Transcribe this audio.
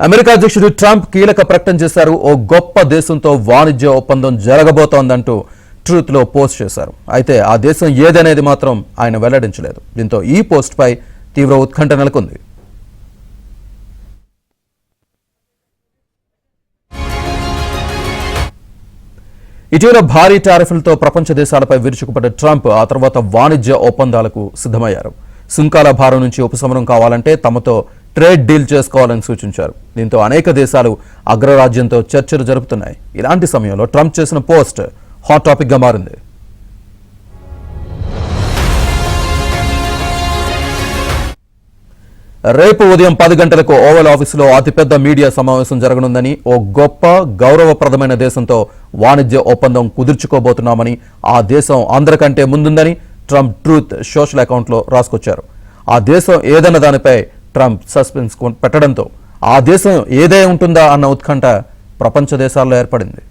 America అధ్యక్షుడు Trump కీలక ప్రకటన చేశారు. ఓ గొప్ప దేశంతో వాణిజ్య ఒప్పందం జరగబోతోందంటూ ట్రూత్ లో పోస్ట్ చేశారు. అయితే ఆ దేశం ఏదనేది మాత్రం ఆయన వెల్లడించలేదు. దీంతో ఈ పోస్ట్ పై తీవ్ర ఉత్కంఠ నెలకొంది. ఇటీవల భారీ టారిఫ్లతో ప్రపంచ దేశాలపై విరుచుకుపడ్డ ట్రంప్ ఆ తర్వాత వాణిజ్య ఒప్పందాలకు సిద్ధమయ్యారు. సుంకాల భారం నుంచి ఉపశమనం కావాలంటే తమతో ట్రేడ్ డీల్ చేసుకోవాలని సూచించారు. దీంతో అనేక దేశాలు అగ్రరాజ్యంతో చర్చలు జరుపుతున్నాయి. ఇలాంటి సమయంలో ట్రంప్ చేసిన పోస్ట్ హాట్ టాపిక్ గా మారింది. రేపు ఉదయం 10 గంటలకు ఓవల్ ఆఫీసులో అతిపెద్ద మీడియా సమావేశం జరగనుందని, ఓ గొప్ప గౌరవప్రదమైన దేశంతో వాణిజ్య ఒప్పందం కుదుర్చుకోబోతున్నామని, ఆ దేశం అందరికంటే ముందుందని ట్రంప్ ట్రూత్ సోషల్ అకౌంట్లో రాసుకొచ్చారు. ఆ దేశం ఏదన్న దానిపై ట్రంప్ సస్పెన్స్ పెట్టడంతో ఆ దేశం ఏదే ఉంటుందా అన్న ఉత్కంఠ ప్రపంచ దేశాల్లో ఏర్పడింది.